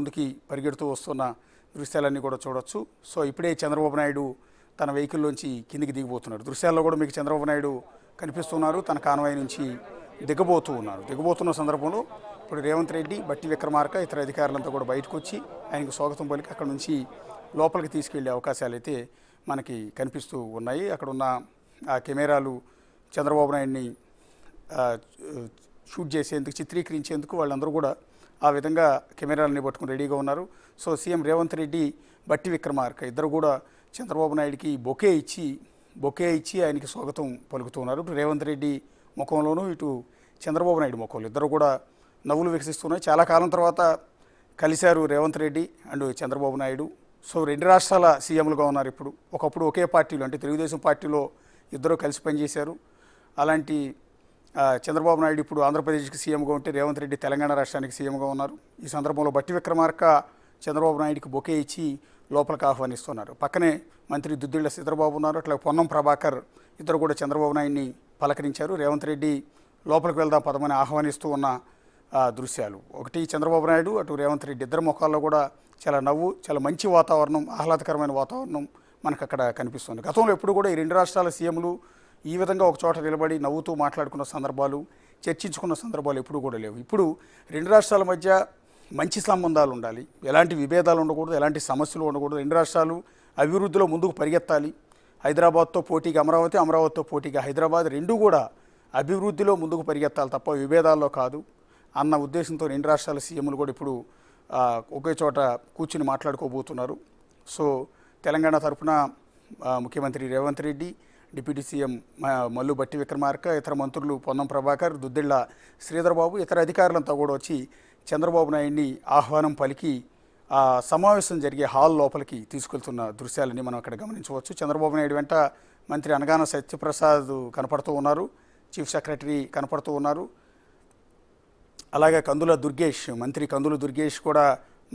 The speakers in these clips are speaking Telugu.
ముందుకి పరిగెడుతూ వస్తున్న దృశ్యాలన్నీ కూడా చూడొచ్చు. సో ఇప్పుడే చంద్రబాబు నాయుడు తన వెహికల్లోంచి కిందికి దిగిపోతున్నారు. దృశ్యాల్లో కూడా మీకు చంద్రబాబు నాయుడు కనిపిస్తున్నారు. తన కాన్వాయ్ నుంచి దిగబోతున్న సందర్భంలో ఇప్పుడు రేవంత్ రెడ్డి, బట్టి విక్రమార్క, ఇతర అధికారులంతా కూడా బయటకు వచ్చి ఆయనకు స్వాగతం పలికి అక్కడ నుంచి లోపలికి తీసుకెళ్లే అవకాశాలు అయితే మనకి కనిపిస్తూ ఉన్నాయి. అక్కడ ఉన్న ఆ కెమెరాలు చంద్రబాబు నాయుడిని షూట్ చేసేందుకు, చిత్రీకరించేందుకు వాళ్ళందరూ కూడా ఆ విధంగా కెమెరాలని పట్టుకుని రెడీగా ఉన్నారు. సో సీఎం రేవంత్ రెడ్డి, బట్టి విక్రమార్క ఇద్దరు కూడా చంద్రబాబు నాయుడికి బొకే ఇచ్చి ఆయనకి స్వాగతం పలుకుతూ ఉన్నారు. ఇప్పుడు రేవంత్ రెడ్డి ముఖంలోనూ, ఇటు చంద్రబాబు నాయుడు ముఖంలో ఇద్దరు కూడా నవ్వులు వికసిస్తున్నాయి. చాలా కాలం తర్వాత కలిశారు రేవంత్ రెడ్డి అండ్ చంద్రబాబు నాయుడు. సో రెండు రాష్ట్రాల సీఎంలుగా ఉన్నారు ఇప్పుడు. ఒకప్పుడు ఒకే పార్టీలో, అంటే తెలుగుదేశం పార్టీలో ఇద్దరు కలిసి పనిచేశారు. అలాంటి చంద్రబాబు నాయుడు ఇప్పుడు ఆంధ్రప్రదేశ్కి సీఎంగా ఉంటే, రేవంత్ రెడ్డి తెలంగాణ రాష్ట్రానికి సీఎంగా ఉన్నారు. ఈ సందర్భంలో బట్టి విక్రమార్క చంద్రబాబు నాయుడికి బొకే ఇచ్చి లోపలికి ఆహ్వానిస్తున్నారు. పక్కనే మంత్రి దుద్దిళ్ల శ్రీధర్బాబు ఉన్నారు. అట్లా పొన్నం ప్రభాకర్ ఇద్దరు కూడా చంద్రబాబు నాయుడిని పలకరించారు. రేవంత్ రెడ్డి లోపలికి వెళ్దాం పదమని ఆహ్వానిస్తూ ఉన్న దృశ్యాలు. ఒకటి చంద్రబాబు నాయుడు, అటు రేవంత్ రెడ్డి ఇద్దరు ముఖాల్లో కూడా చాలా నవ్వు, చాలా మంచి వాతావరణం, ఆహ్లాదకరమైన వాతావరణం మనకు అక్కడ కనిపిస్తుంది. గతంలో ఎప్పుడు కూడా ఈ రెండు రాష్ట్రాల సీఎంలు ఈ విధంగా ఒక చోట నిలబడి నవ్వుతూ మాట్లాడుకున్న సందర్భాలు, చర్చించుకున్న సందర్భాలు ఎప్పుడు కూడా లేవు. ఇప్పుడు రెండు రాష్ట్రాల మధ్య మంచి సంబంధాలు ఉండాలి, ఎలాంటి విభేదాలు ఉండకూడదు, ఎలాంటి సమస్యలు ఉండకూడదు. రెండు రాష్ట్రాలు అభివృద్ధిలో ముందుకు పరిగెత్తాలి. హైదరాబాద్తో పోటీగా అమరావతి, అమరావతితో పోటీగా హైదరాబాద్, రెండూ కూడా అభివృద్ధిలో ముందుకు పరిగెత్తాలి తప్ప విభేదాల్లో కాదు అన్న ఉద్దేశంతో రెండు రాష్ట్రాల సీఎంలు కూడా ఇప్పుడు ఒకే చోట కూర్చుని మాట్లాడుకోబోతున్నారు. సో తెలంగాణ తరఫున ముఖ్యమంత్రి రేవంత్ రెడ్డి, డిప్యూటీ సీఎం మల్లు బట్టి విక్రమార్క, ఇతర మంత్రులు పొన్నం ప్రభాకర్, దుద్దిళ్ల శ్రీధర్బాబు, ఇతర అధికారులంతా కూడా వచ్చి చంద్రబాబు నాయుడిని ఆహ్వానం పలికి సమావేశం జరిగే హాల్ లోపలికి తీసుకెళ్తున్న దృశ్యాలని మనం అక్కడ గమనించవచ్చు. చంద్రబాబు నాయుడు వెంట మంత్రి అనగాన సత్యప్రసాద్ కనపడుతూ ఉన్నారు, చీఫ్ సెక్రటరీ కనపడుతూ ఉన్నారు. అలాగే మంత్రి కందుల దుర్గేష్ కూడా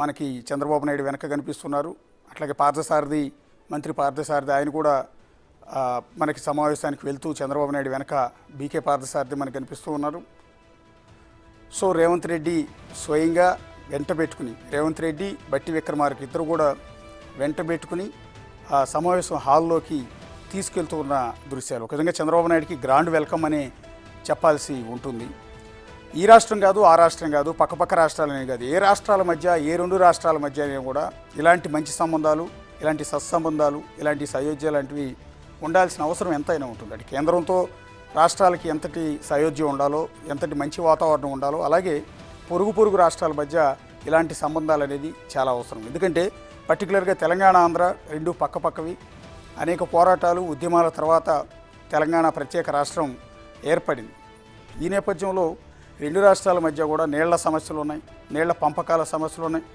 మనకి చంద్రబాబు నాయుడు వెనక కనిపిస్తున్నారు. అట్లాగే మంత్రి పార్థసారథి ఆయన కూడా మనకి సమావేశానికి వెళ్తూ చంద్రబాబు నాయుడు వెనక బీకే పార్థసారథి మనకు కనిపిస్తూ ఉన్నారు. సో రేవంత్ రెడ్డి స్వయంగా రేవంత్ రెడ్డి, బట్టి విక్రమార్క ఇద్దరు కూడా వెంట పెట్టుకుని ఆ సమావేశం హాల్లోకి తీసుకెళ్తూ ఉన్న దృశ్యాలు. ఒక విధంగా చంద్రబాబు నాయుడికి గ్రాండ్ వెల్కమ్ అనే చెప్పాల్సి ఉంటుంది. ఈ రాష్ట్రం కాదు, ఆ రాష్ట్రం కాదు, పక్కపక్క రాష్ట్రాలనే కాదు, ఏ రాష్ట్రాల మధ్య, ఏ రెండు రాష్ట్రాల మధ్య కూడా ఇలాంటి మంచి సంబంధాలు, ఇలాంటి సత్సంబంధాలు, ఇలాంటి సయోధ్య లాంటివి ఉండాల్సిన అవసరం ఎంతైనా ఉంటుంది. అంటే కేంద్రంతో రాష్ట్రాలకి ఎంతటి సయోధ్యం ఉండాలో, ఎంతటి మంచి వాతావరణం ఉండాలో, అలాగే పొరుగు రాష్ట్రాల మధ్య ఇలాంటి సంబంధాలు అనేది చాలా అవసరం. ఎందుకంటే పర్టికులర్గా తెలంగాణ, ఆంధ్ర రెండు పక్కపక్కవి. అనేక పోరాటాలు, ఉద్యమాల తర్వాత తెలంగాణ ప్రత్యేక రాష్ట్రం ఏర్పడింది. ఈ నేపథ్యంలో రెండు రాష్ట్రాల మధ్య కూడా నీళ్ల సమస్యలు ఉన్నాయి, నీళ్ల పంపకాల సమస్యలు ఉన్నాయి.